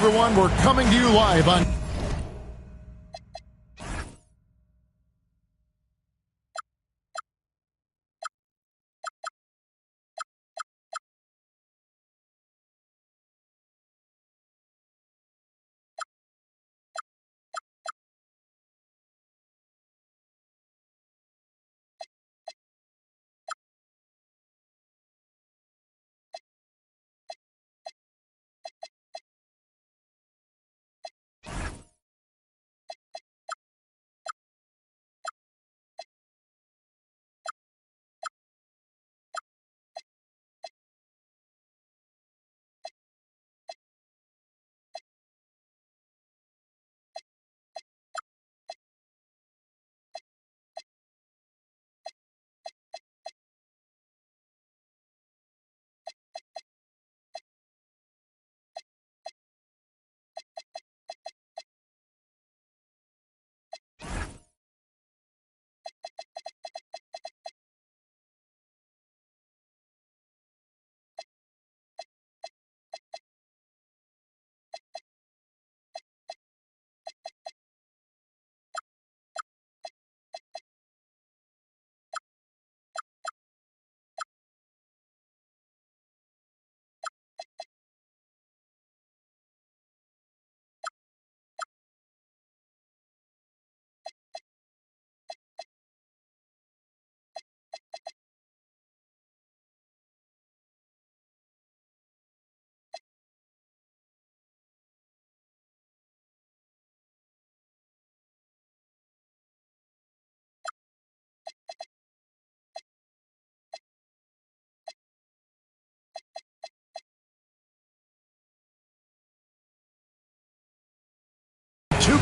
everyone. We're coming to you live on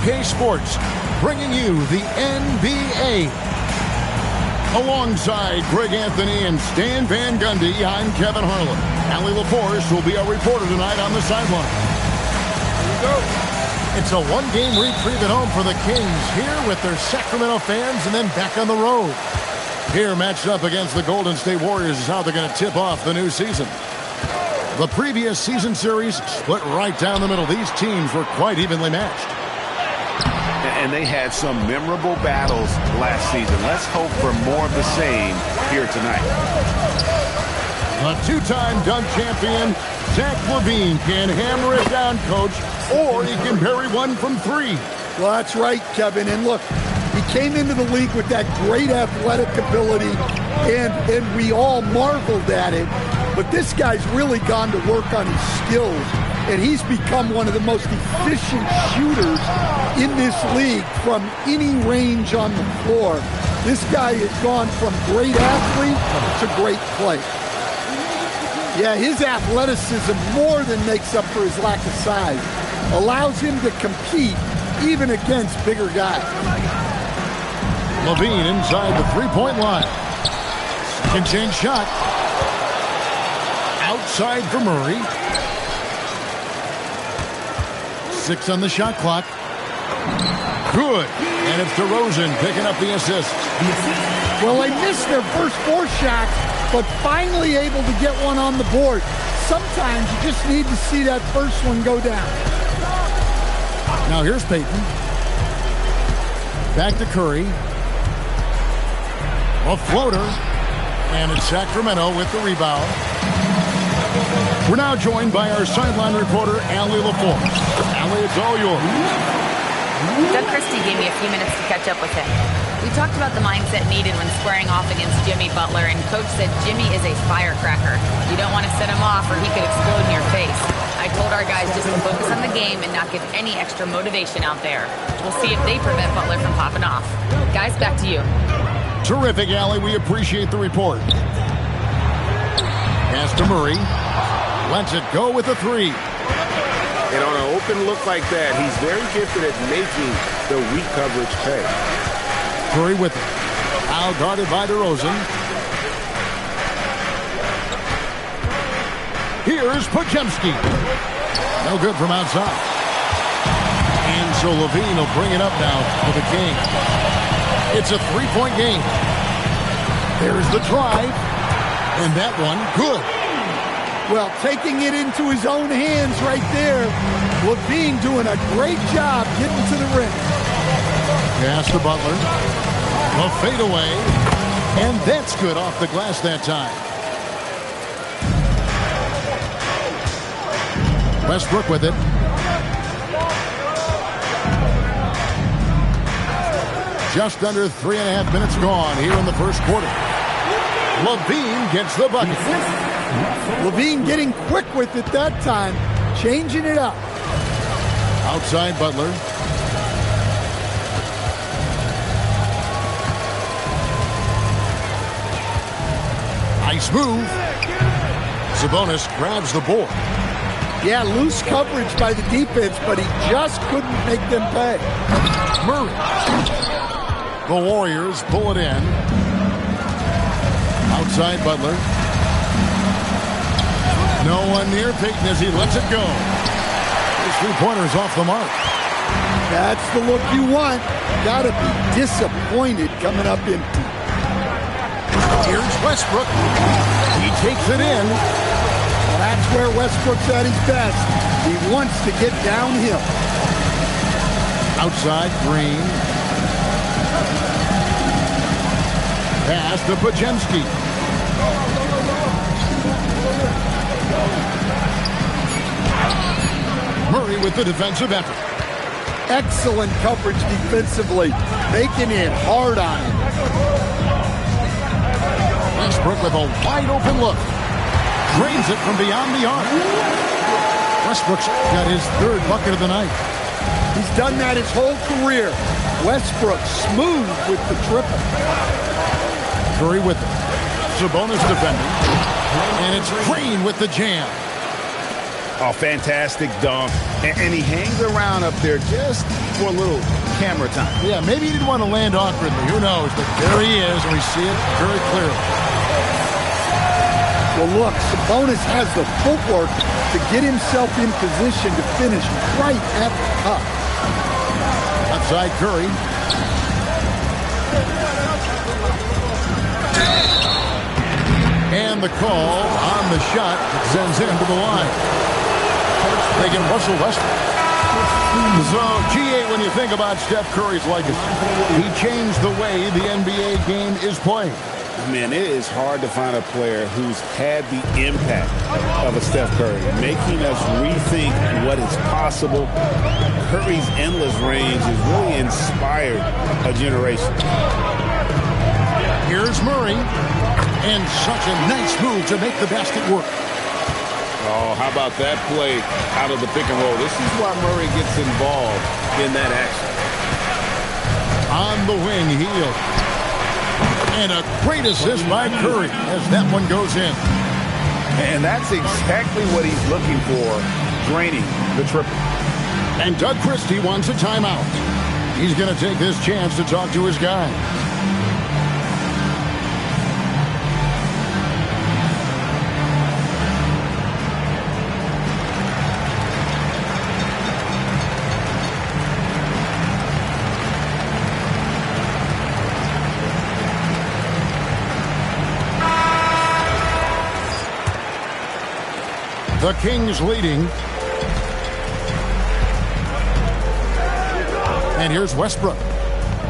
K Sports, bringing you the NBA. Alongside Greg Anthony and Stan Van Gundy, I'm Kevin Harlan. Allie LaForce will be our reporter tonight on the sideline. Here we go. It's a one-game reprieve at home for the Kings, here with their Sacramento fans and then back on the road. Here, matched up against the Golden State Warriors, is how they're going to tip off the new season. The previous season series split right down the middle. These teams were quite evenly matched. And they had some memorable battles last season. Let's hope for more of the same here tonight. A two-time dunk champion, Zach LaVine, can hammer it down, Coach, or he can bury one from three. Well, that's right, Kevin. And look, he came into the league with that great athletic ability, and we all marveled at it. But this guy's really gone to work on his skills, and he's become one of the most efficient shooters in this league from any range on the floor. This guy has gone from great athlete to great player. Yeah, his athleticism more than makes up for his lack of size. Allows him to compete even against bigger guys. LaVine inside the three-point line. Second chance shot. Outside for Murray. 6 on the shot clock. Good. And it's DeRozan picking up the assist. Well, they missed their first 4 shots, but finally able to get one on the board. Sometimes you just need to see that first one go down. Now here's Payton. Back to Curry. A floater. And it's Sacramento with the rebound. We're now joined by our sideline reporter, Allie LaForce. Allie, it's all yours. Doug Christie gave me a few minutes to catch up with him. We talked about the mindset needed when squaring off against Jimmy Butler, and Coach said Jimmy is a firecracker. You don't want to set him off or he could explode in your face. I told our guys just to focus on the game and not give any extra motivation out there. We'll see if they prevent Butler from popping off. Guys, back to you. Terrific, Allie. We appreciate the report. Pass to Murray. Lets it go with a 3. And on an open look like that, he's very gifted at making the weak coverage pay. Curry with it. Foul guarded by DeRozan. Here's Podziemski. No good from outside. And so LaVine will bring it up now for the Kings. It's a 3-point game. There's the drive. And that one, good. Well, taking it into his own hands right there. LaVine doing a great job getting to the rim. Pass to Butler. A fadeaway. And that's good off the glass that time. Westbrook with it. Just under 3.5 minutes gone here in the first quarter. LaVine gets the bucket. LaVine getting quick with it that time, changing it up. Outside Butler. Nice move. Sabonis grabs the board. Yeah, loose coverage by the defense, but he just couldn't make them pay. Murray. The Warriors pull it in. Outside Butler. No one near Payton as he lets it go. His three-pointer's off the mark. That's the look you want. Gotta be disappointed coming up empty. Here's Westbrook. He takes it in. Well, that's where Westbrook's at his best. He wants to get downhill. Outside Green. Pass to Podziemski. Murray with the defensive effort. Excellent coverage defensively, making it hard on him. Westbrook with a wide open look. Drains it from beyond the arc. Westbrook's got his third bucket of the night. He's done that his whole career. Westbrook smooth with the triple. Curry with it. Sabonis defending. And it's Green with the jam. Oh, fantastic dunk. And he hangs around up there just for a little camera time. Yeah, maybe he didn't want to land awkwardly. Who knows? But there he is, and we see it very clearly. Well, look, Sabonis has the footwork to get himself in position to finish right at the cup. Outside Curry. And the call on the shot that sends him to the line. They get Russell Westbrook. So, G8, when you think about Steph Curry's legacy, he changed the way the NBA game is played. Man, it is hard to find a player who's had the impact of a Steph Curry, making us rethink what is possible. Curry's endless range has really inspired a generation. Here's Murray, and such a nice move to make the basket work. Oh, how about that play out of the pick and roll? This is why Murray gets involved in that action. On the wing, heel. And a great assist by Curry as that one goes in. And that's exactly what he's looking for, draining the triple. And Doug Christie wants a timeout. He's going to take this chance to talk to his guy. The Kings leading. And here's Westbrook.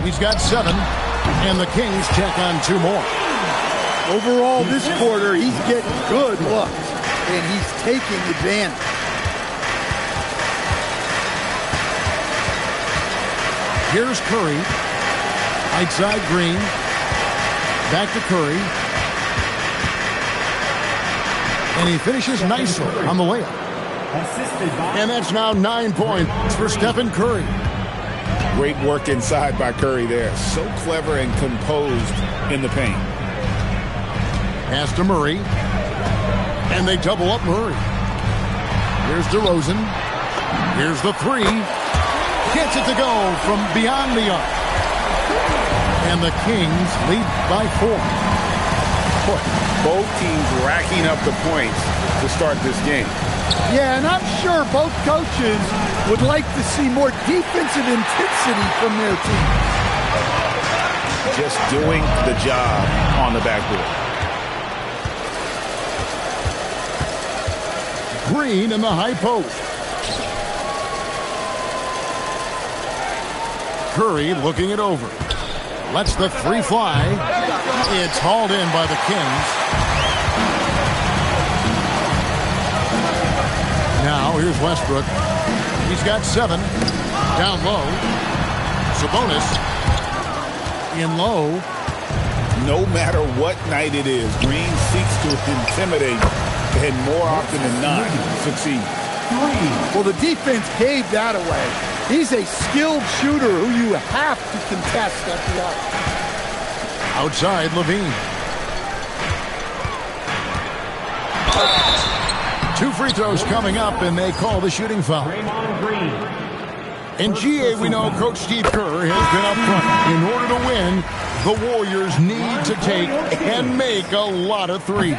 He's got 7, and the Kings check on 2 more. Overall, this quarter, he's getting good looks, and he's taking advantage. Here's Curry. Outside Green. Back to Curry. And he finishes nicely on the layup. And that's now 9 points for Stephen Curry. Great work inside by Curry there. So clever and composed in the paint. Pass to Murray. And they double up Murray. Here's DeRozan. Here's the 3. Gets it to go from beyond the arc. And the Kings lead by 4. Both teams racking up the points to start this game. Yeah, and I'm sure both coaches would like to see more defensive intensity from their team. Just doing the job on the backboard. Green in the high post. Curry looking it over. Lets the three fly. It's hauled in by the Kings. Now here's Westbrook. He's got 7. Down low. Sabonis. In low. No matter what night it is, Green seeks to intimidate and more often than not succeed. Well, the defense gave that away. He's a skilled shooter who you have to contest at the arc. Outside, Levine. 2 free throws coming up, and they call the shooting foul. In GA, we know Coach Steve Kerr has been up front. In order to win, the Warriors need to take and make a lot of threes.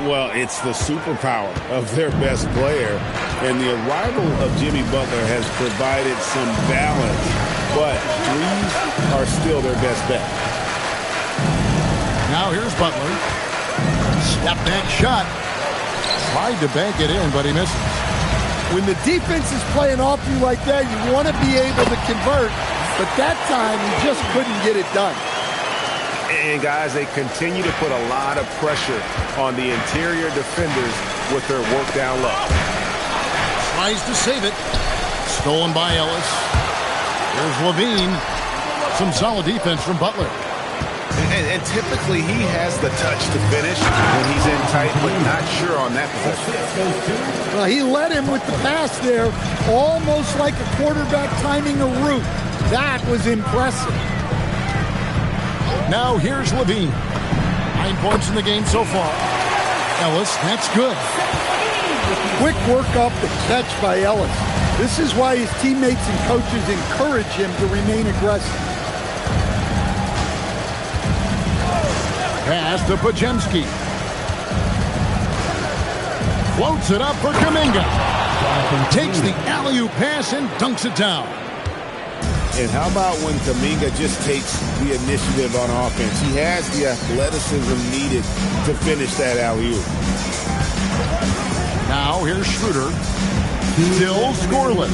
Well, it's the superpower of their best player, and the arrival of Jimmy Butler has provided some balance, but threes are still their best bet. Now here's Butler. Step back shot. Tried to bank it in, but he misses. When the defense is playing off you like that, you want to be able to convert, but that time he just couldn't get it done. And guys, they continue to put a lot of pressure on the interior defenders with their work down low. Tries to save it. Stolen by Ellis. Here's Levine. Some solid defense from Butler. And typically he has the touch to finish when he's in tight, but not sure on that possession. Well, he led him with the pass there, almost like a quarterback timing a route. That was impressive. Now here's Levine. 9 points in the game so far. Ellis, that's good. Quick work off the catch by Ellis. This is why his teammates and coaches encourage him to remain aggressive. Pass to Podziemski. Floats it up for Kuminga. Takes the alley-oop pass and dunks it down. And how about when Kuminga just takes the initiative on offense? He has the athleticism needed to finish that alley-oop. Now here's Schroeder. Still scoreless.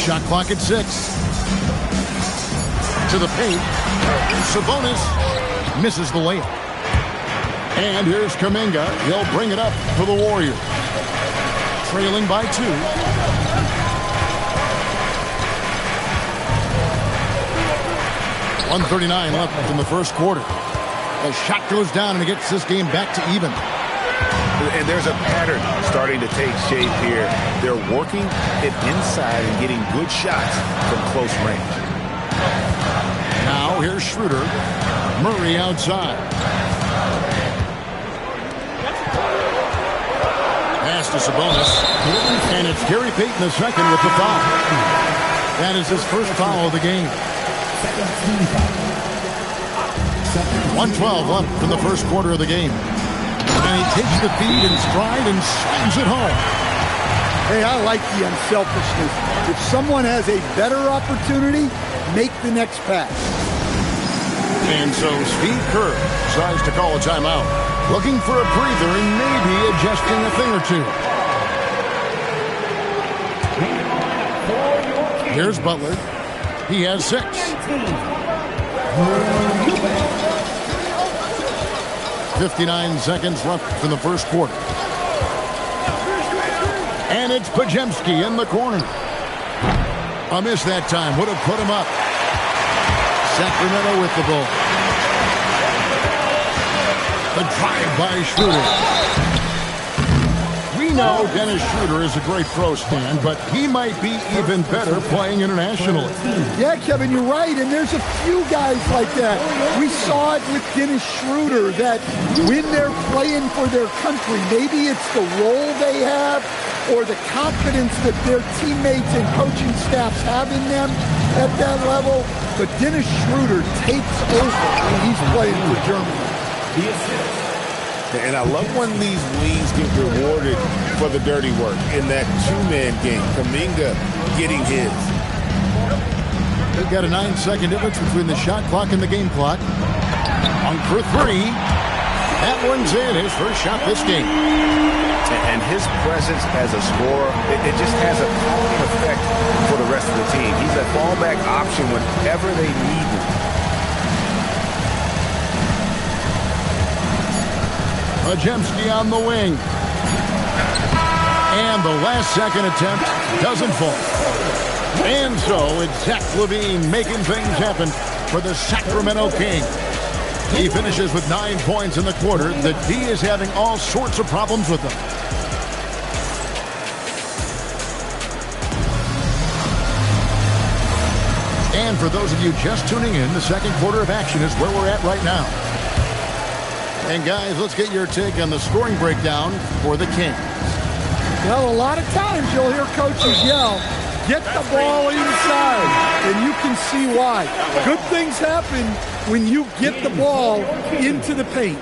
Shot clock at 6. To the paint. Sabonis misses the layup. And here's Kuminga. He'll bring it up for the Warriors. Trailing by 2. .139 left in the first quarter. The shot goes down and it gets this game back to even. And there's a pattern starting to take shape here. They're working it inside and getting good shots from close range. Now here's Schroeder. Murray outside. Pass to Sabonis. And it's Gary Payton II with the foul. That is his first foul of the game. 1:12 left in the first quarter of the game. And he takes the feed in stride and slams it home. Hey, I like the unselfishness. If someone has a better opportunity, make the next pass. And so Steve Kerr decides to call a timeout. Looking for a breather and maybe adjusting a thing or two. Here's Butler. He has 6. 59 seconds left in the first quarter. And it's Podziemski in the corner. A miss that time. Would have put him up. Sacramento with the ball. The drive by Schroeder. We know Dennis Schroeder is a great pro, Stan, but he might be even better playing internationally. Yeah, Kevin, you're right, and there's a few guys like that. We saw it with Dennis Schroeder, that when they're playing for their country, maybe it's the role they have or the confidence that their teammates and coaching staffs have in them at that level. But Dennis Schroeder takes over when he's playing for Germany. And I love when these wings get rewarded for the dirty work in that two-man game. Kuminga getting his. They've got a 9-second difference between the shot clock and the game clock. On for 3. That one's in, his first shot this game. And his presence as a scorer, it just has a calming effect for the rest of the team. He's a fallback option whenever they need him. Majemski on the wing. And the last second attempt doesn't fall. And so it's Zach LaVine making things happen for the Sacramento Kings. He finishes with 9 points in the quarter. The D is having all sorts of problems with them. And for those of you just tuning in, the second quarter of action is where we're at right now. And guys, let's get your take on the scoring breakdown for the Kings. Well, a lot of times you'll hear coaches yell, get the ball inside, and you can see why. Good things happen when you get the ball into the paint.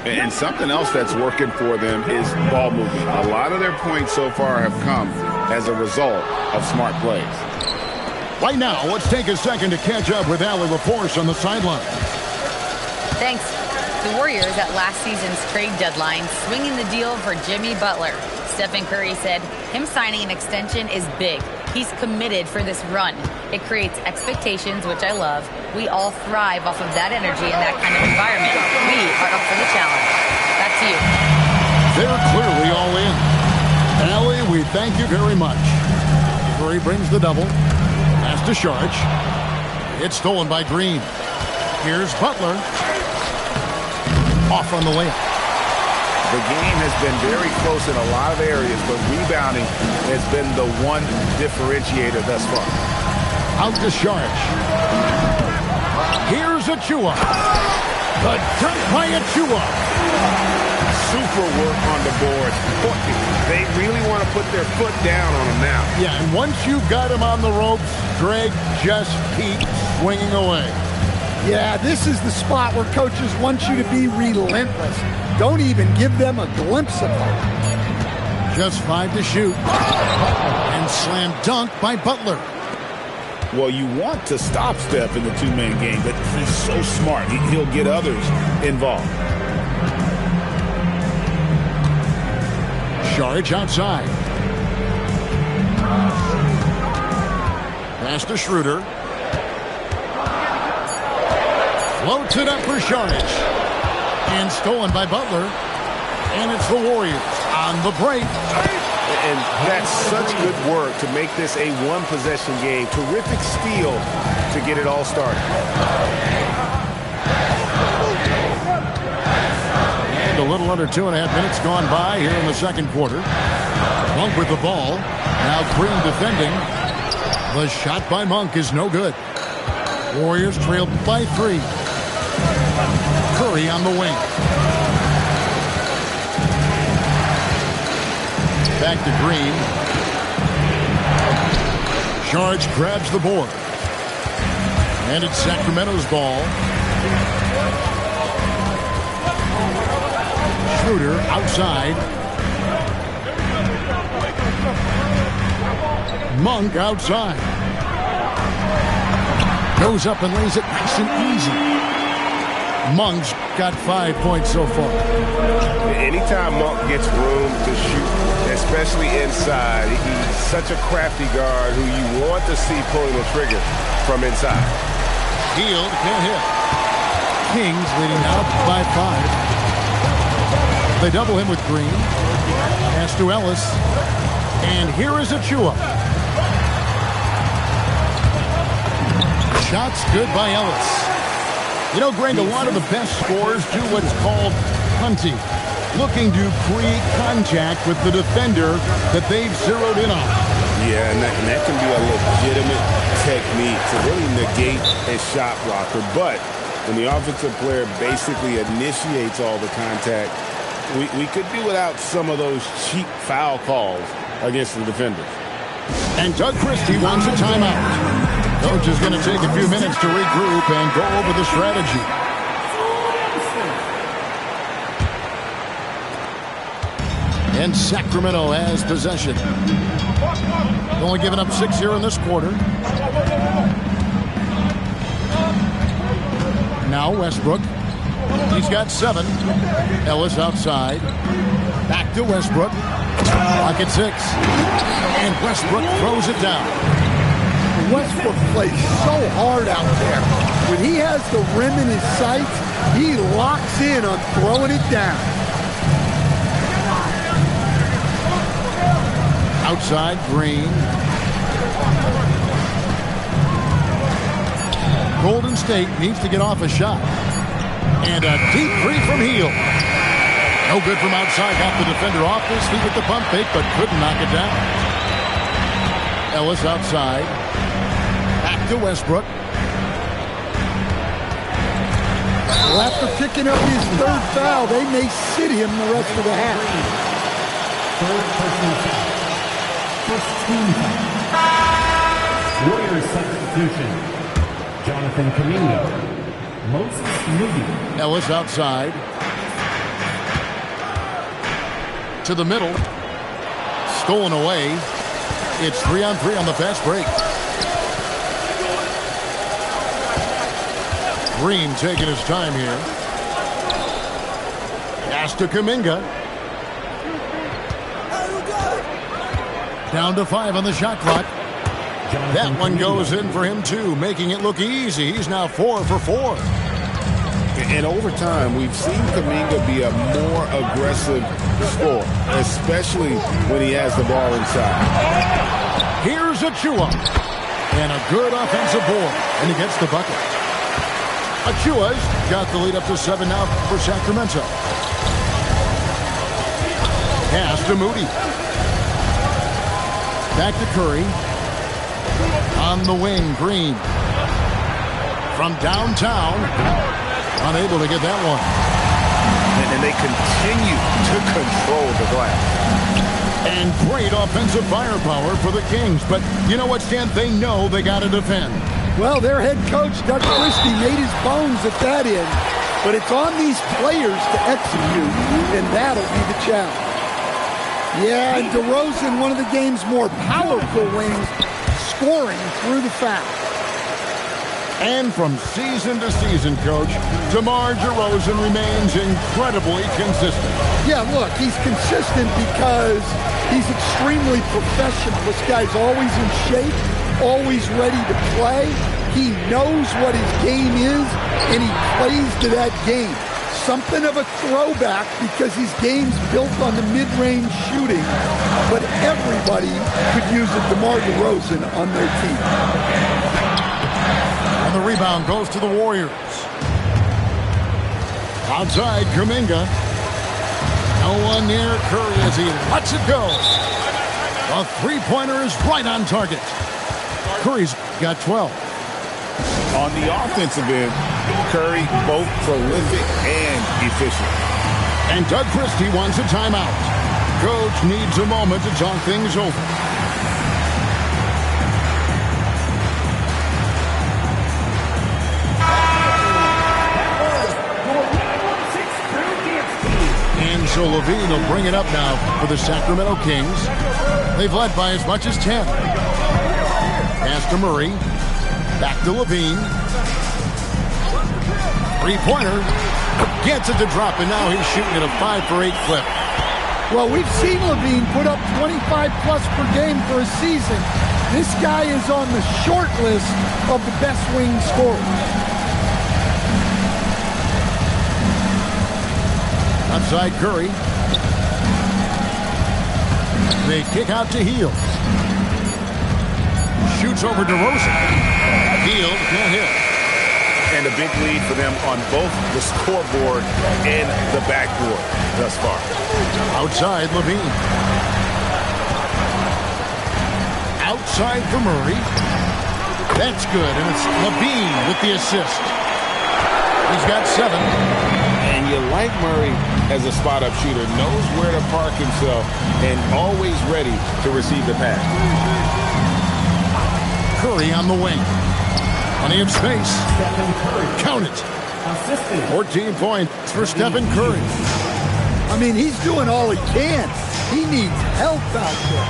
And something else that's working for them is ball movement. A lot of their points so far have come as a result of smart plays. Right now, let's take a second to catch up with Allie LaForce on the sideline. Thanks. The Warriors at last season's trade deadline swinging the deal for Jimmy Butler. Stephen Curry said him signing an extension is big. He's committed for this run. It creates expectations, which I love. We all thrive off of that energy and that kind of environment. We are up for the challenge. Back to you. They're clearly all in. Allie, we thank you very much. Curry brings the double. Pass to Saric. It's stolen by Green. Here's Butler. Off on the layup. The game has been very close in a lot of areas, but rebounding has been the one differentiator thus far. Out to Saric. Here's Achua. The dunk by Achua. Super work on the board. They really want to put their foot down on him now. Yeah, and once you've got him on the ropes, Greg just keeps swinging away. Yeah, this is the spot where coaches want you to be relentless. Don't even give them a glimpse of it. Just 5 to shoot. And slam dunk by Butler. Well, you want to stop Steph in the two-man game, but he's so smart. He'll get others involved. Saric outside. Pass to Schroeder. Floats it up for Saric. And stolen by Butler. And it's the Warriors on the break. And that's such good work to make this a one-possession game. Terrific steal to get it all started. And a little under 2.5 minutes gone by here in the second quarter. Monk with the ball. Now Green defending. The shot by Monk is no good. Warriors trailed by 3. Curry on the wing. Back to Green. Saric grabs the board. And it's Sacramento's ball. Schroeder outside. Monk outside. Goes up and lays it nice and easy. Monk's got 5 points so far. Anytime Monk gets room to shoot, especially inside, he's such a crafty guard who you want to see pulling the trigger from inside. Hield can't hit. Kings leading now by 5. They double him with Green. Pass to Ellis. And here is Achua. Shots good by Ellis. You know, Greg, a lot of the best scorers do what's called hunting, looking to create contact with the defender that they've zeroed in on. Yeah, and that can be a legitimate technique to really negate a shot blocker. But when the offensive player basically initiates all the contact, we could do without some of those cheap foul calls against the defenders. And Doug Christie wants a timeout. Coach is going to take a few minutes to regroup and go over the strategy. And Sacramento has possession. Only giving up 6 here in this quarter. Now Westbrook. He's got 7. Ellis outside. Back to Westbrook. Pocket 6. And Westbrook throws it down. Westbrook plays so hard out there. When he has the rim in his sights, he locks in on throwing it down. Outside, Green. Golden State needs to get off a shot. And a deep three from Hield. No good from outside. Got the defender off his feet with the pump fake, but couldn't knock it down. Ellis outside. Back to Westbrook. Well, after picking up his 3rd foul, they may sit him the rest of the half. 3rd personal foul. First team foul. Warriors substitution. Jonathan Kuminga. Moses Moody. Ellis outside. To the middle. Stolen away. It's 3-on-3 on the fast break. Green taking his time here. Pass to Kuminga. Down to 5 on the shot clock. That one goes in for him too, making it look easy. He's now 4 for 4. And over time, we've seen Kuminga be a more aggressive scorer, especially when he has the ball inside. Here's Achiuwa. And a good offensive board. And he gets the bucket. Achiuwa's got the lead up to 7 now for Sacramento. Pass to Moody. Back to Curry. On the wing, Green. From downtown. Unable to get that one. And they continue to control the glass. And great offensive firepower for the Kings. But you know what, Stan? They know they got to defend. Well, their head coach, Doug Christie, made his bones at that end. But it's on these players to execute, and that'll be the challenge. Yeah, and DeRozan, one of the game's more powerful wings, scoring through the foul. And from season to season, Coach, DeMar DeRozan remains incredibly consistent. Yeah, look, he's consistent because he's extremely professional. This guy's always in shape, always ready to play. He knows what his game is, and he plays to that game. Something of a throwback because his game's built on the mid-range shooting, but everybody could use a DeMar DeRozan on their team. And the rebound goes to the Warriors. Outside, Kuminga. No one near Curry as he lets it go. A three-pointer is right on target. Curry's got 12. On the offensive end, Curry both prolific and efficient. And Doug Christie wants a timeout. Coach needs a moment to talk things over. And so Levine will bring it up now for the Sacramento Kings. They've led by as much as 10. Pass to Murray. Back to Levine. Three-pointer. Gets it to drop, and now he's shooting at a 5-for-8 clip. Well, we've seen Levine put up 25-plus per game for a season. This guy is on the short list of the best wing scorers. Outside Curry. They kick out to Hield. Shoots over DeRozan. Hield can't hit. And a big lead for them on both the scoreboard and the backboard thus far. Outside Levine. Outside for Murray. That's good, and it's Levine with the assist. He's got 7. And you like Murray as a spot-up shooter, knows where to park himself, and always ready to receive the pass. Curry on the wing. Plenty of space. Count it. 14 points for Stephen Curry. I mean, he's doing all he can. He needs help out there.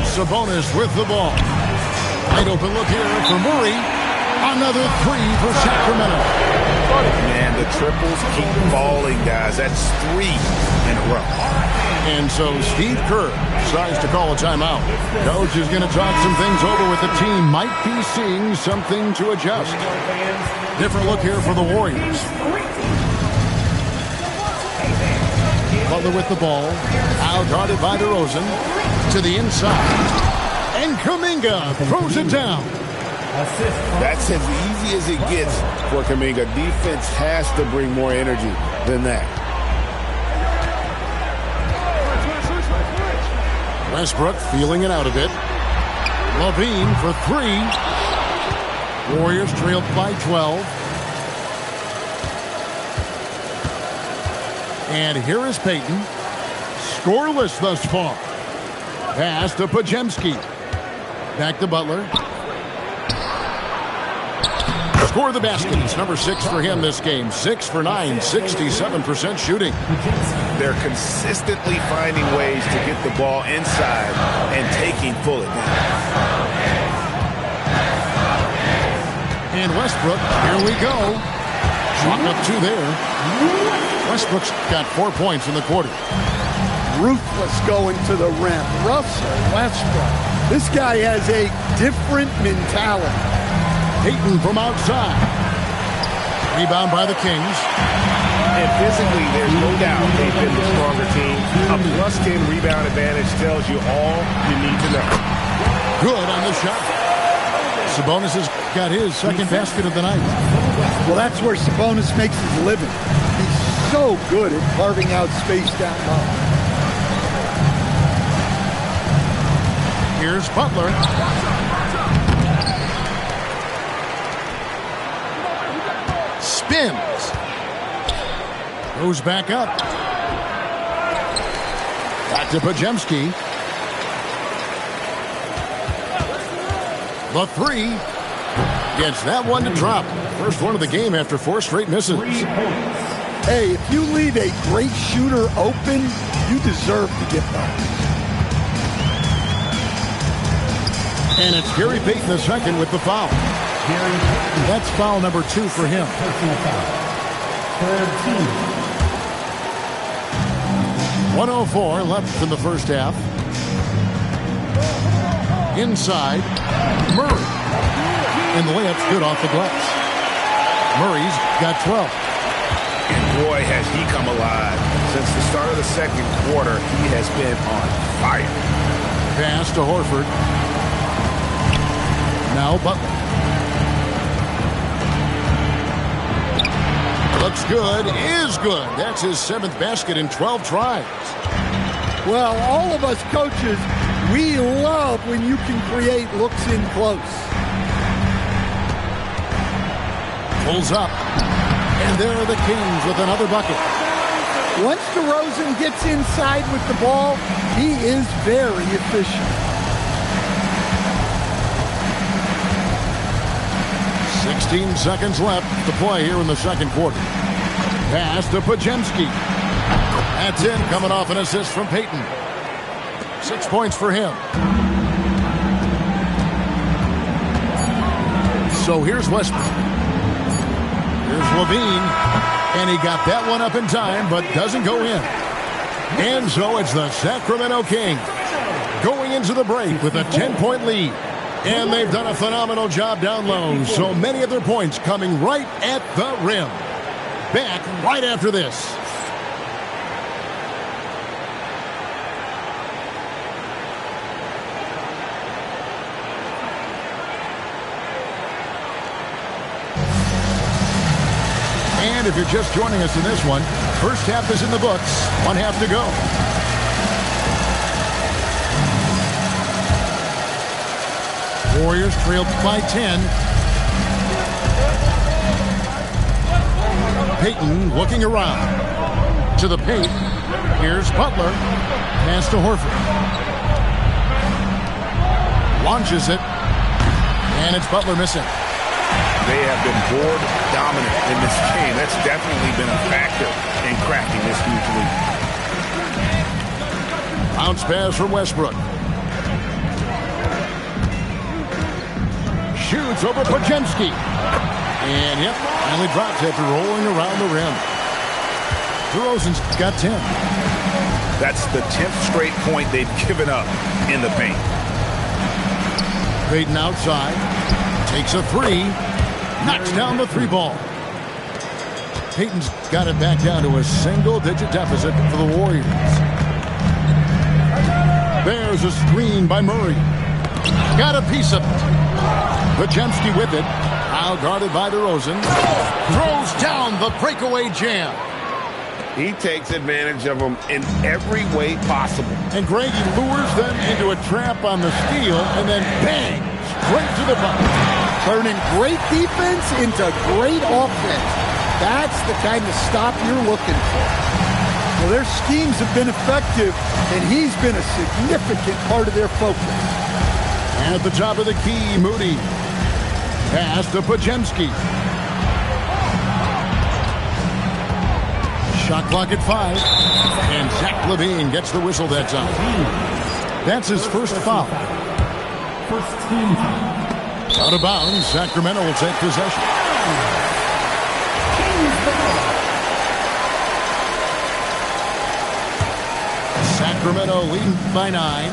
Sabonis with the ball. Wide open look here for Murray. Another three for Sacramento. Man, the triples keep falling, guys. That's 3 in a row. And so Steve Kerr decides to call a timeout. Coach is going to talk some things over with the team. Might be seeing something to adjust. Different look here for the Warriors. Butler with the ball. Out guarded by DeRozan. To the inside. And Kuminga throws it down. That's as easy as it gets for Kuminga. Defense has to bring more energy than that. Westbrook feeling it out a bit. LaVine for 3. Warriors trailed by 12. And here is Payton. Scoreless thus far. Pass to Podziemski. Back to Butler. Score the basket. It's number 6 for him this game. 6 for 9, 67% shooting. They're consistently finding ways to get the ball inside and taking full advantage. And Westbrook, here we go. Shot up 2 there. Westbrook's got 4 points in the quarter. Ruthless going to the rim. Russell Westbrook. This guy has a different mentality. Payton from outside. Rebound by the Kings. And physically, there's no doubt they've been the stronger team. A +10 rebound advantage tells you all you need to know. Good on the shot. Sabonis has got his second basket of the night. Well, that's where Sabonis makes his living. He's so good at carving out space down low. Here's Butler. Spins. Goes back up. Back to Podziemski. The 3. Gets that one to drop. First one of the game after 4 straight misses. Hey, if you leave a great shooter open, you deserve to get those. And it's Gary Payton the second with the foul. That's foul number 2 for him. 1:04 left in the first half. Inside, Murray. And the layup's good off the glass. Murray's got 12. And boy, has he come alive. Since the start of the second quarter, he has been on fire. Pass to Horford. Now Butler. Looks good, is good. That's his 7th basket in 12 tries. Well, all of us coaches, we love when you can create looks in close. Pulls up. And there are the Kings with another bucket. Once DeRozan gets inside with the ball, he is very efficient. 16 seconds left to play here in the second quarter. Pass to Podziemski. That's it, coming off an assist from Payton. 6 points for him. So here's Westbrook. Here's LaVine. And he got that one up in time, but doesn't go in. And so it's the Sacramento Kings going into the break with a 10-point lead. And they've done a phenomenal job down low. So many of their points coming right at the rim. Back right after this. And if you're just joining us in this one, first half is in the books. 1 half to go. Warriors trailed by 10. Payton looking around. To the paint. Here's Butler. Pass to Horford. Launches it. And it's Butler missing. They have been board dominant in this game. That's definitely been a factor in cracking this huge lead. Bounce pass from Westbrook. shoots over Podziemski. And, yep, finally drops after rolling around the rim. DeRozan's got 10. That's the 10th straight point they've given up in the paint. Payton outside. Takes a three. Knocks down the three ball. Payton's got it back down to a single-digit deficit for the Warriors. There's a screen by Murray. Got a piece of it. Podziemski with it. Now guarded by DeRozan. Throws down the breakaway jam. He takes advantage of them in every way possible. And Greg, he lures them into a trap on the steal, and then bang, straight to the bucket. Turning great defense into great offense. That's the kind of stop you're looking for. Well, their schemes have been effective, and he's been a significant part of their focus. And at the top of the key, Moody. Pass to Podziemski. Shot clock at 5. And Zach LaVine gets the whistle that time. That's his first foul. First team foul. Out of bounds, Sacramento will take possession. Sacramento leading by 9.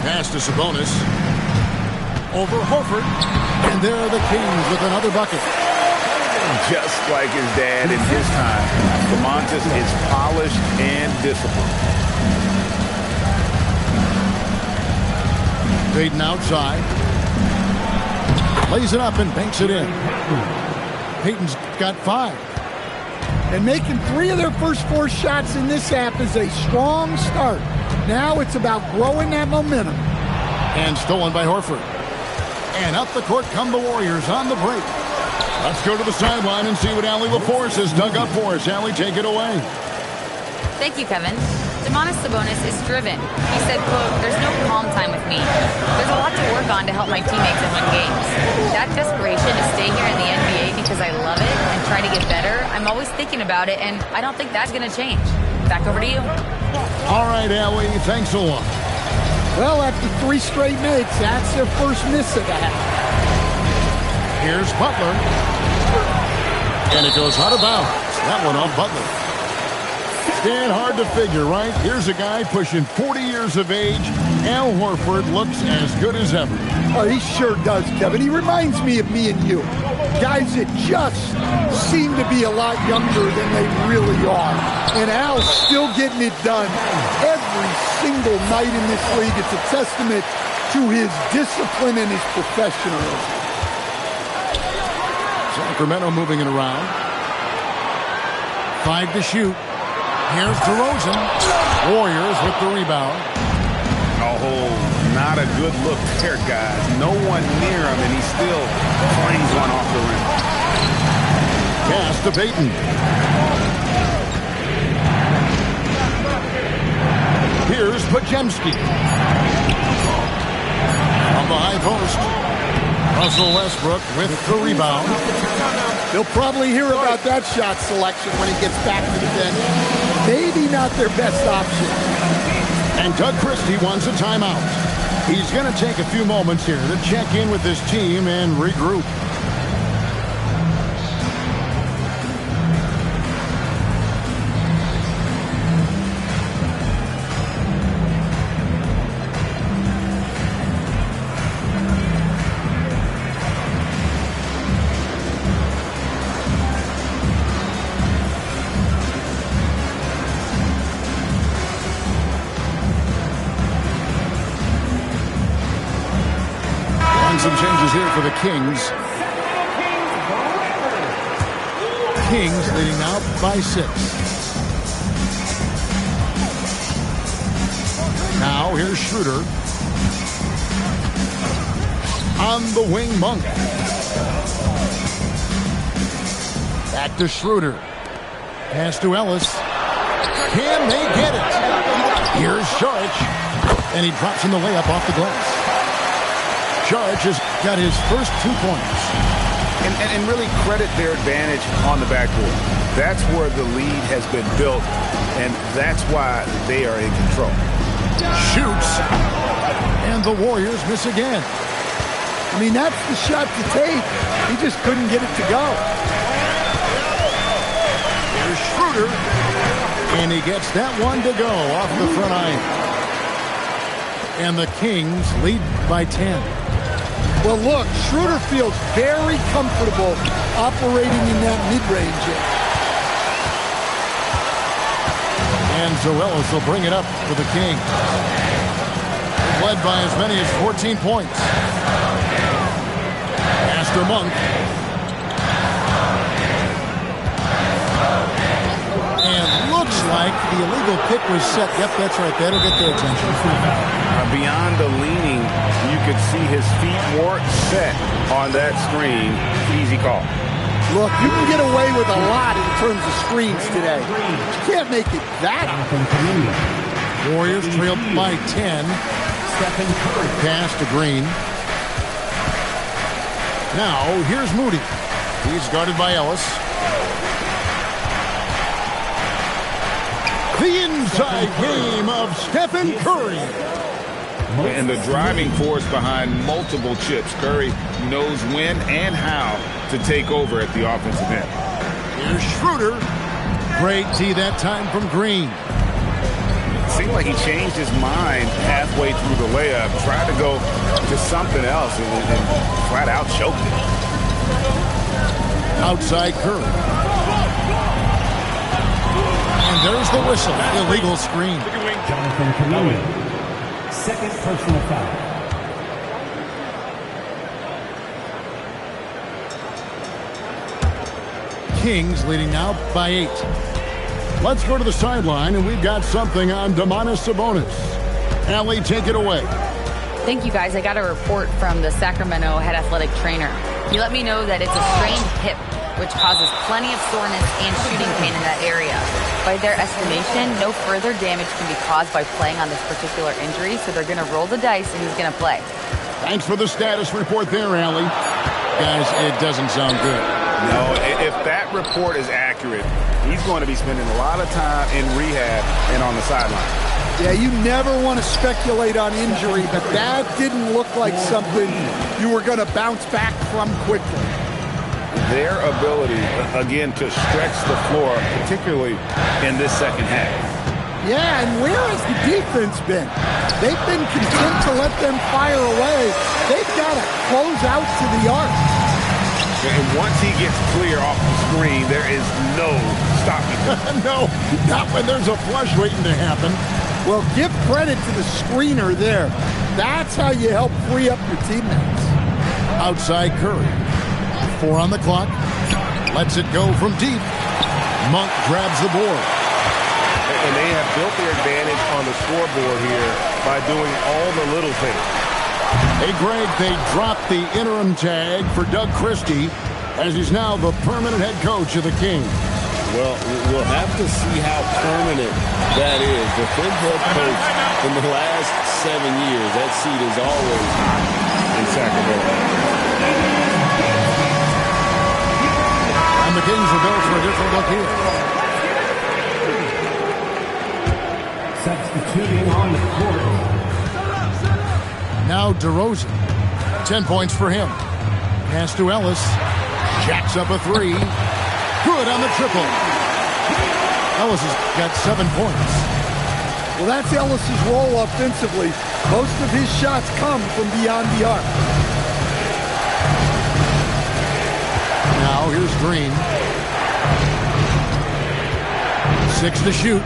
Pass to Sabonis. Over Horford. And there are the Kings with another bucket. Just like his dad in his time, Domantas is polished and disciplined. Payton outside. Lays it up and banks it in. Payton's got 5. And making 3 of their first 4 shots in this half is a strong start. Now it's about growing that momentum. And stolen by Horford. And up the court come the Warriors on the break. Let's go to the sideline and see what Allie LaForce has dug up for us. Allie, take it away. Thank you, Kevin. Domantas Sabonis is driven. He said, quote, "There's no calm time with me. There's a lot to work on to help my teammates and win games. That desperation to stay here in the NBA because I love it and try to get better, I'm always thinking about it, and I don't think that's going to change." Back over to you. All right, Allie, thanks a lot. Well, after 3 straight makes, that's their first miss of the half. Here's Butler. And it goes out of bounds. That one off Butler. Stan, hard to figure, right? Here's a guy pushing 40 years of age. Al Horford looks as good as ever. Oh, he sure does, Kevin. He reminds me of me and you. Guys that just seem to be a lot younger than they really are. And Al's still getting it done every single night in this league. It's a testament to his discipline and his professionalism. Sacramento moving it around. 5 to shoot. Here's DeRozan. Warriors with the rebound. Oh, not a good look there, guys. No one near him, and he still flings one off the rim. Pass to Payton. Here's Podziemski. On the high post. Russell Westbrook with the rebound. He'll probably hear about that shot selection when he gets back to the bench. Maybe not their best option. And Doug Christie wants a timeout. He's going to take a few moments here to check in with his team and regroup. Some changes here for the Kings. Kings leading out by 6. Now here's Schroeder. On the wing, Monk. Back to Schroeder. Pass to Ellis. Can they get it? Here's Saric. And he drops in the layup off the glass. Saric has got his first 2 points. And really credit their advantage on the backcourt. That's where the lead has been built, and that's why they are in control. Shoots. And the Warriors miss again. I mean, that's the shot to take. He just couldn't get it to go. Here's Schroeder. And he gets that one to go off the front iron. And the Kings lead by 10. Well, look, Schroeder feels very comfortable operating in that mid-range. And Zoelis will bring it up for the Kings. Led by as many as 14 points. Master Monk. And looks like the illegal pick was set. Yep, that's right. That'll get their attention. Beyond the leaning, you could see his feet weren't set on that screen. Easy call. Look, you can get away with a lot in terms of screens today. You can't make it that. Warriors trailed by 10. Pass to Green. Now, here's Moody. He's guarded by Ellis. The inside game of Stephen Curry. And the driving force behind multiple chips. Curry knows when and how to take over at the offensive end. Here's Schroeder. Great D that time from Green. It seemed like he changed his mind halfway through the layup, tried to go to something else, and flat out choked it. Outside Curry. And there's the whistle. Illegal screen. Jonathan Kaminga. Second personal foul. Kings leading now by 8. Let's go to the sideline, and we've got something on Domantas Sabonis. Allie, take it away. Thank you, guys. I got a report from the Sacramento head athletic trainer. He let me know that it's a strained hip, which causes plenty of soreness and shooting pain in that area. By their estimation, no further damage can be caused by playing on this particular injury, so they're going to roll the dice and he's going to play. Thanks for the status report there, Allie. Guys, it doesn't sound good. No, if that report is accurate, he's going to be spending a lot of time in rehab and on the sideline. Yeah, you never want to speculate on injury, but that didn't look like something you were going to bounce back from quickly. Their ability, again, to stretch the floor, particularly in this second half. Yeah, and where has the defense been? They've been content to let them fire away. They've got to close out to the arc. And once he gets clear off the screen, there is no stopping him. No, not when there's a flush waiting to happen. Well, give credit to the screener there. That's how you help free up your teammates. Outside Curry. 4 on the clock. Lets it go from deep. Monk grabs the board. And they have built their advantage on the scoreboard here by doing all the little things. Hey, Greg, they dropped the interim tag for Doug Christie as he's now the permanent head coach of the Kings. Well, we'll have to see how permanent that is. The fifth head coach in the last 7 years, that seat is always in Sacramento. And the Kings will go for a different look here. Substituting on the court. Now DeRozan. 10 points for him. Pass to Ellis. Jacks up a 3. Good on the triple. Ellis has got 7 points. Well, that's Ellis's role offensively. Most of his shots come from beyond the arc. Now here's Green. 6 to shoot.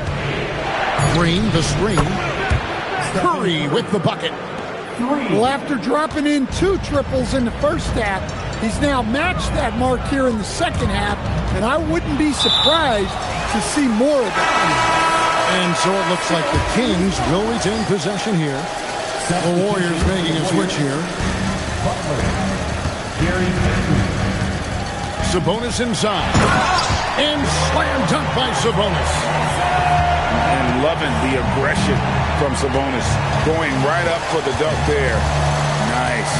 Green, the screen. Curry with the bucket. Well, after dropping in 2 triples in the first half, he's now matched that mark here in the second half, and I wouldn't be surprised to see more of that. And so it looks like the Kings will retain possession here. The Warriors making a switch here. Sabonis inside. And slam dunk by Sabonis. And loving the aggression from Sabonis. Going right up for the dunk there. Nice.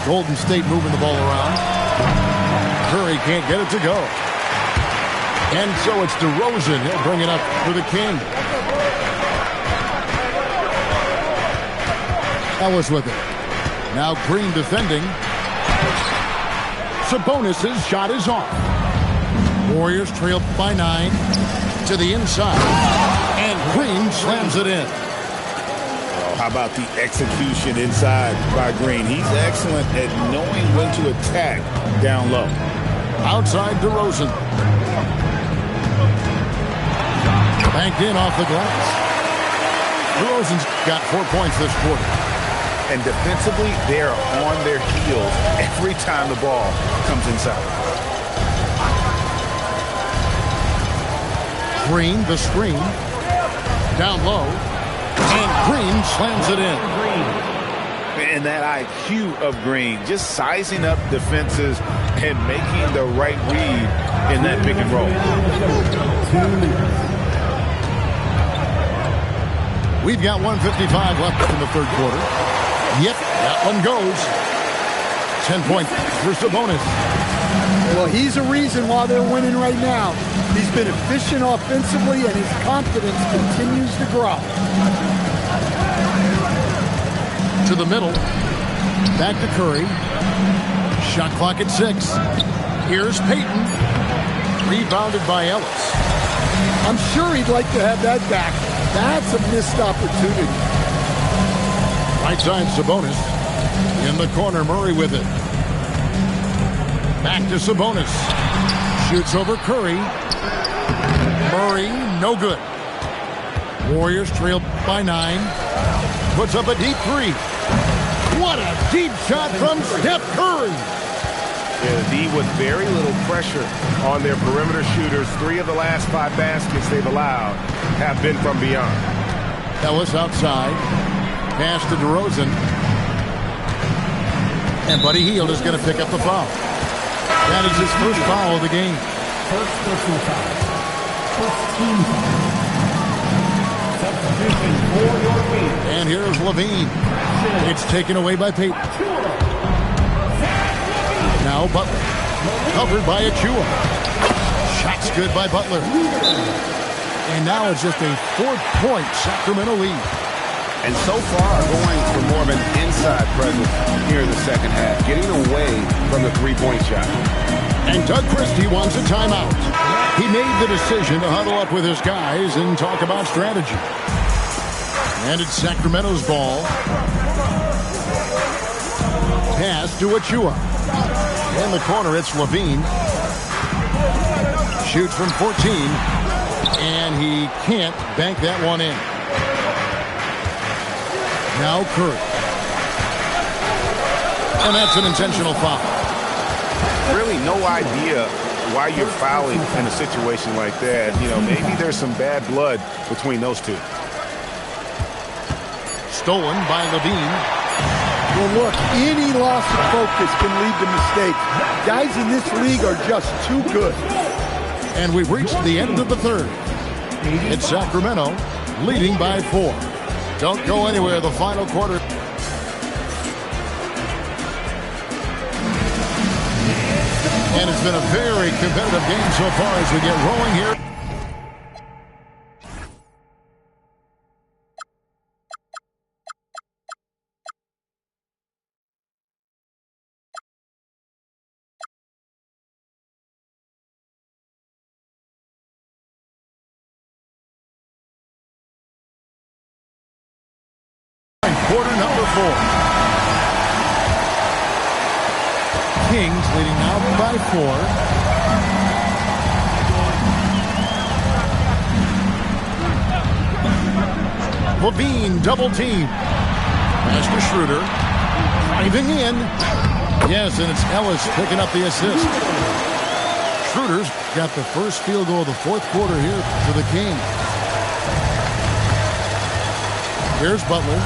Golden State moving the ball around. Curry can't get it to go. And so it's DeRozan. He'll bring it up for the Kings. Ellis with it. Now Green defending. Sabonis' shot is off. Warriors trail by 9 to the inside. And Green slams it in. How about the execution inside by Green? He's excellent at knowing when to attack down low. Outside DeRozan. Banked in off the glass. DeRozan's got 4 points this quarter. And defensively, they're on their heels every time the ball comes inside. Green, the screen. Down low. And Green slams it in. And that IQ of Green, just sizing up defenses and making the right read in that pick and roll. We've got 1:55 left in the third quarter. Yep, that one goes. 10 points for Sabonis. Well, he's a reason why they're winning right now. He's been efficient offensively, and his confidence continues to grow. To the middle. Back to Curry. Shot clock at 6. Here's Payton. Rebounded by Ellis. I'm sure he'd like to have that back. That's a missed opportunity. Right side Sabonis. In the corner, Murray with it. Back to Sabonis. Shoots over Curry. Murray, no good. Warriors trail by 9. Puts up a deep 3. What a deep shot from Steph Curry. Yeah, the D with very little pressure on their perimeter shooters. 3 of the last 5 baskets they've allowed have been from beyond. Ellis outside. Pass to DeRozan. And Buddy Hield is going to pick up the foul. That is his first foul of the game. First personal foul. First team foul. Substitution for your team. And here's Levine. It's taken away by Payton. Now Butler. Covered by Achua. Shots good by Butler. And now it's just a 4-point Sacramento lead. And so far going for more of an inside presence here in the second half, getting away from the three-point shot. And Doug Christie wants a timeout. He made the decision to huddle up with his guys and talk about strategy. And it's Sacramento's ball. Pass to Achua. In the corner, it's Levine. Shoots from 14. And he can't bank that one in. Now Curry. And that's an intentional foul. Really no idea why you're fouling in a situation like that. You know, maybe there's some bad blood between those two. Stolen by Levine. Well, look, any loss of focus can lead to mistakes. Guys in this league are just too good. And we've reached the end of the third. It's Sacramento leading by 4. Don't go anywhere. The final quarter. And it's been a very competitive game so far as we get rolling here. Quarter number 4. Kings leading now by 4. Levine double team. Pass to Schroeder. Driving in. Yes, and it's Ellis picking up the assist. Schroeder's got the first field goal of the fourth quarter here for the Kings. Here's Butler.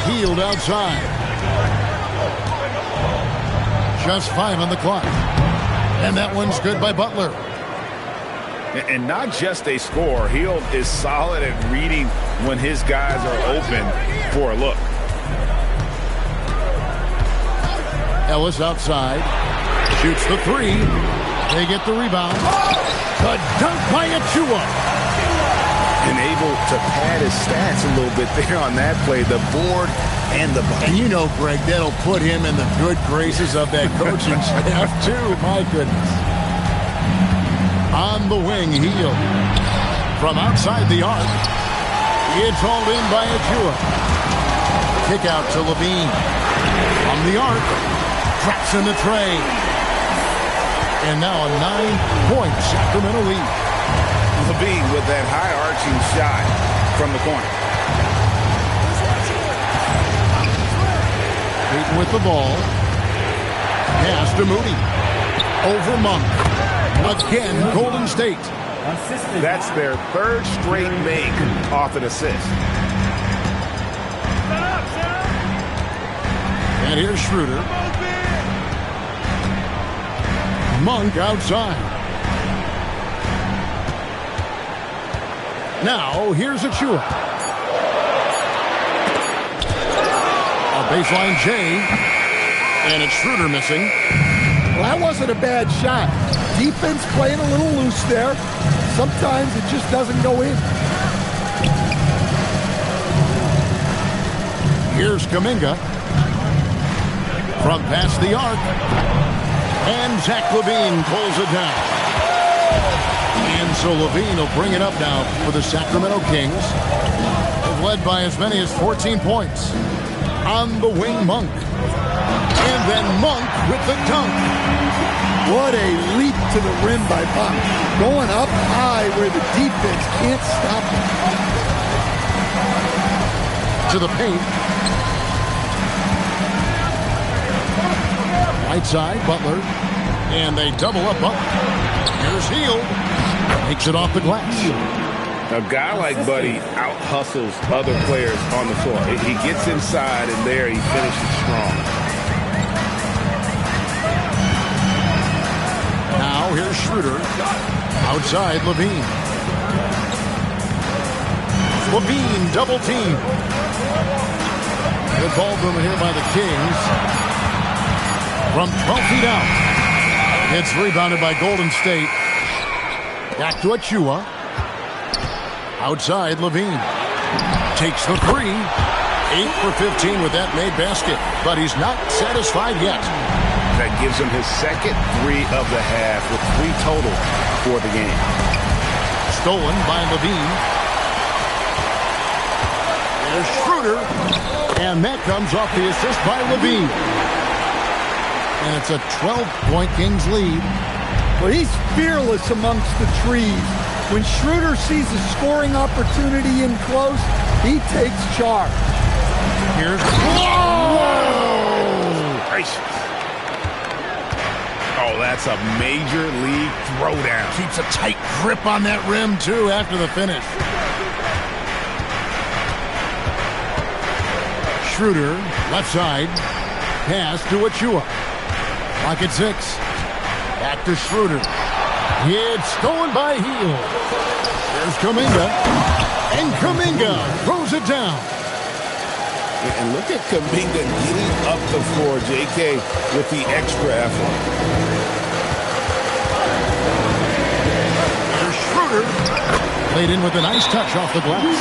Hield outside. Just 5 on the clock. And that one's good by Butler. And not just a score. Hield is solid at reading when his guys are open for a look. Ellis outside. Shoots the 3. They get the rebound. The dunk by Achua. And able to pad his stats a little bit there on that play. The board and the bucket. And you know, Greg, that'll put him in the good graces of that coaching staff, too. My goodness. On the wing, Hield. From outside the arc. It's hauled in by Achua. Kick out to Levine. From the arc. Traps in the tray. And now a 9-point Sacramento lead. Levine with that high-arching shot from the corner. Payton with the ball. Pass to Moody. Over Monk. Again, Golden State. That's their third straight make off an assist. And here's Schroeder. Monk outside. Now, here's Achua. A baseline J. And it's Schroeder missing. Well, that wasn't a bad shot. Defense playing a little loose there. Sometimes it just doesn't go in. Here's Kuminga. From past the arc. And Zach LaVine pulls it down. And so LaVine will bring it up now for the Sacramento Kings. They've led by as many as 14 points. On the wing, Monk. And then Monk with the dunk. What a leap to the rim by Monk. Going up high where the defense can't stop him. To the paint. Right side, Butler. And they double up Butler. Here's Hield. Takes it off the glass. A guy like Buddy out-hustles other players on the floor. He gets inside, and there he finishes strong. Now here's Schroeder. Outside, Levine. Levine double team. Good ball movement here by the Kings. From 12 feet out. It's rebounded by Golden State. Back to Achua. Outside, Levine. Takes the three. 8 for 15 with that made basket. But he's not satisfied yet. That gives him his second three of the half with 3 total for the game. Stolen by Levine. There's Schroeder. And that comes off the assist by Levine. And it's a 12-point Kings lead. Well, he's fearless amongst the trees. When Schroeder sees a scoring opportunity in close, he takes charge. Here's... Whoa! Gracious. Oh, that's a major league throwdown. Keeps a tight grip on that rim, too, after the finish. Schroeder, left side. Pass to Achua. Lock at 6. Back to Schroeder. It's stolen by Hield. There's Kuminga. And Kuminga throws it down. And look at Kuminga getting up the floor, J.K., with the extra effort. There's Schroeder. Laid in with a nice touch off the glass.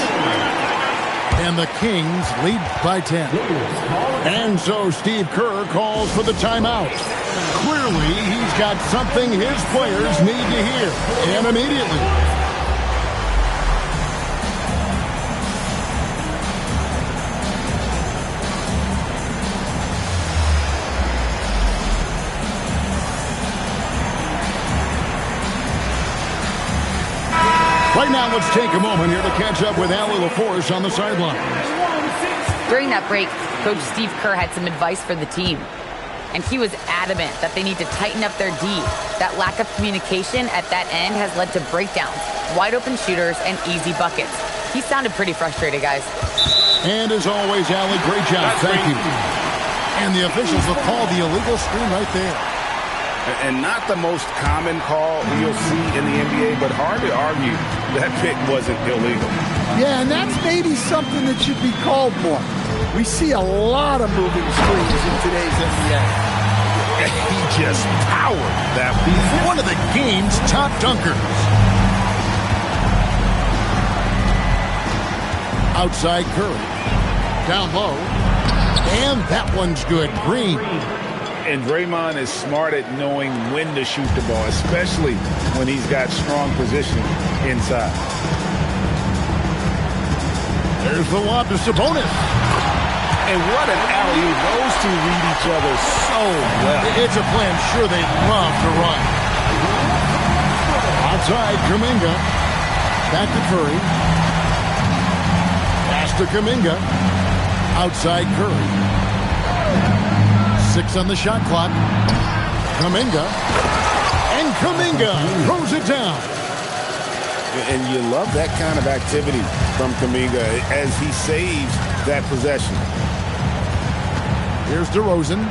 And the Kings lead by 10. And so Steve Kerr calls for the timeout. Clearly, he's got something his players need to hear. And immediately. Right now, let's take a moment here to catch up with Allie LaForce on the sideline. During that break, Coach Steve Kerr had some advice for the team. And he was adamant that they need to tighten up their D. That lack of communication at that end has led to breakdowns, wide open shooters, and easy buckets. He sounded pretty frustrated, guys. And as always, Allie, great job. Thank you. And the officials will call the illegal screen right there. And not the most common call you'll see in the NBA, but hard to argue that pick wasn't illegal. Yeah, and that's maybe something that should be called more. We see a lot of moving screens in today's NBA. He just powered that. One of the game's top dunkers. Outside Curry. Down low. And that one's good. Green. And Draymond is smart at knowing when to shoot the ball, especially when he's got strong position inside. There's the lob to Sabonis. And what an alley-oop. Those two read each other so well. It's a play I'm sure they'd love to run. Outside, Kuminga. Back to Curry. Pass to Kuminga. Outside Curry. 6 on the shot clock. Kuminga. And Kuminga throws it down. And you love that kind of activity from Kuminga as he saves that possession. Here's DeRozan.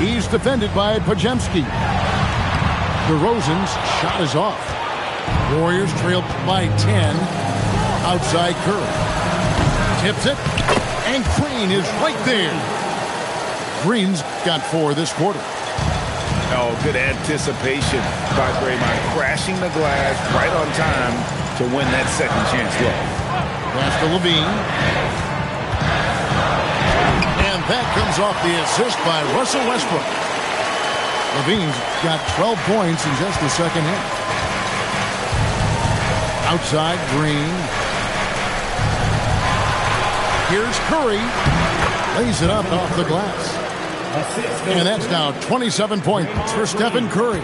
He's defended by Podziemski. DeRozan's shot is off. Warriors trail by 10. Outside Curry. Tips it. And Green is right there. Green's got 4 this quarter. Oh, good anticipation by Draymond. Crashing the glass right on time to win that second chance look. Pass to Levine. And that comes off the assist by Russell Westbrook. Levine's got 12 points in just the second half. Outside Green. Here's Curry. Lays it up off the glass. And that's now 27 points for Stephen Curry.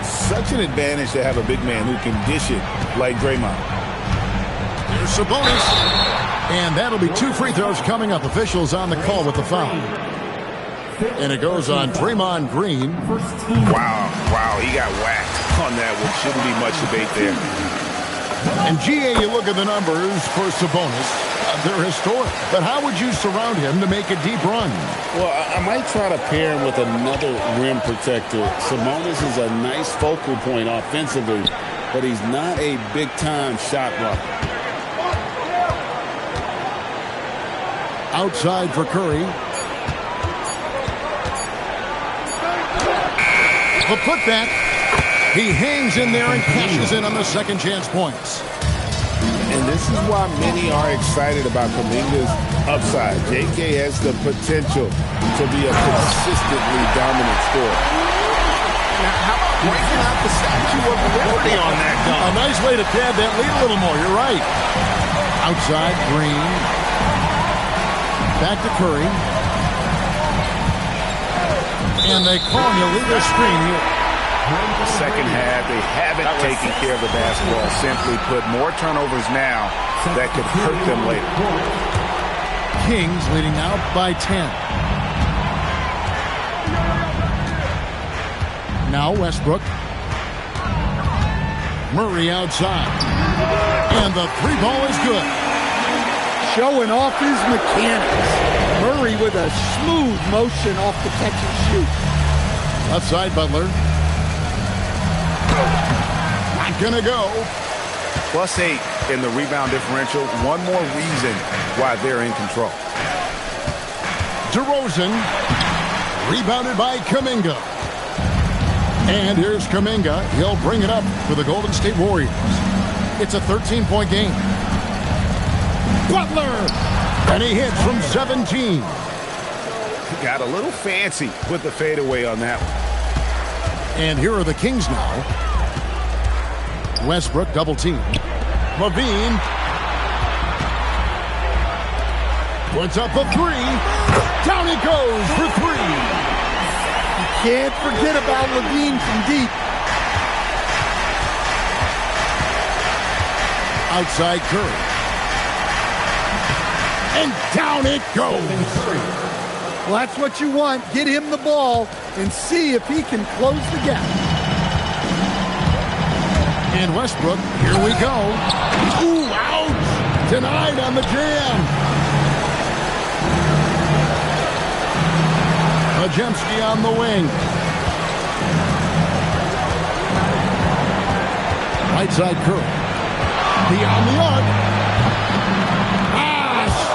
Such an advantage to have a big man who can dish it like Draymond. Here's Sabonis. And that'll be 2 free throws coming up. Officials on the call with the foul. And it goes on Draymond Green. Wow, he got whacked on that one. Shouldn't be much debate there. And GA, you look at the numbers for Sabonis. They're historic. But how would you surround him to make a deep run? Well, I might try to pair him with another rim protector. Sabonis is a nice focal point offensively, but he's not a big-time shot blocker. Outside for Curry. The putback. He hangs in there and cashes in on the second chance points. And this is why many are excited about Kuminga's upside. JK has the potential to be a consistently dominant scorer. Now, how about breaking out the Statue of Liberty on that dunk? A nice way to pad that lead a little more. You're right. Outside, Green. Back to Curry. And they call him illegal screen here. The second half, they haven't taken care of the basketball. Simply put, more turnovers now that could hurt them later. Kings leading out by 10. Now Westbrook. Murray outside. And the 3 ball is good. Showing off his mechanics. Murray with a smooth motion off the catch and shoot. Outside Butler. Not gonna go. +8 in the rebound differential. One more reason why they're in control. DeRozan. Rebounded by Kuminga. And here's Kuminga. He'll bring it up for the Golden State Warriors. It's a 13-point game. Butler. And he hits from 17. Got a little fancy with the fadeaway on that one. And here are the Kings now. Westbrook double team. Levine puts up a 3. Down it goes for 3. You can't forget about Levine from deep. Outside Curry. And down it goes. Well, that's what you want. Get him the ball and see if he can close the gap. And Westbrook, here we go. Ooh, ouch! Denied on the jam. Podziemski on the wing. Right side Curry. Beyond the arc.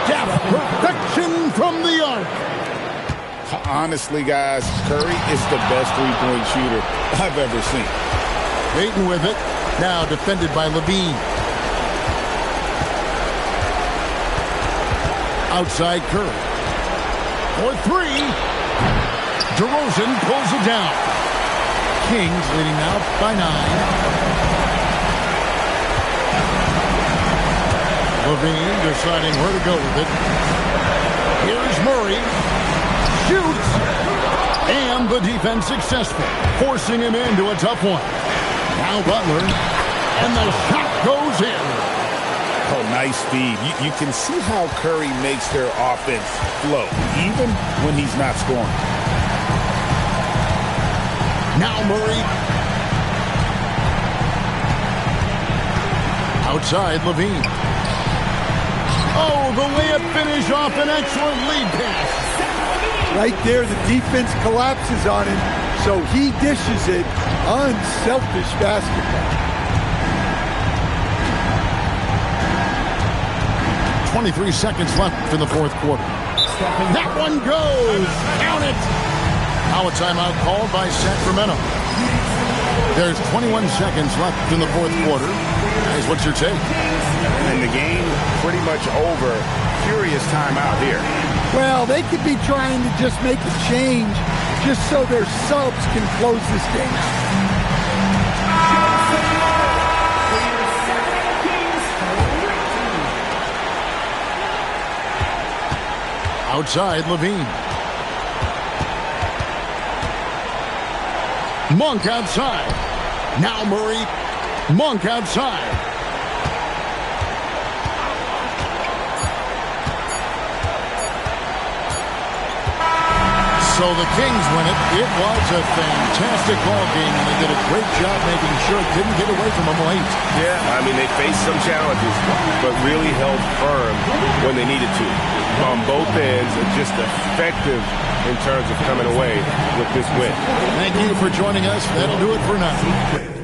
Steph, perfection from the arc. Honestly, guys, Curry is the best three-point shooter I've ever seen. Payton with it. Now defended by Levine. Outside Curry. For three. DeRozan pulls it down. Kings leading now by 9. Levine deciding where to go with it. Here's Murray. Shoots. And the defense successful, forcing him into a tough one. Now Butler. And the shot goes in. Oh, nice speed. You can see how Curry makes their offense flow, even when he's not scoring. Now Murray. Outside Levine. Oh, the layup finish off an excellent lead pass. Right there, the defense collapses on him, so he dishes it. Unselfish basketball. 23 seconds left in the fourth quarter. That one goes. Count it. Now a timeout called by Sacramento. There's 21 seconds left in the fourth quarter. Guys, what's your take? And the game pretty much over. Furious timeout here. Well, they could be trying to just make a change just so their subs can close this game out. Outside Levine. Monk outside. Now Murray. Monk outside. So the Kings win it. It was a fantastic ball game, and they did a great job making sure it didn't get away from them late. Yeah, I mean, they faced some challenges, but really held firm when they needed to. On both ends, and just effective in terms of coming away with this win. Thank you for joining us. That'll do it for now.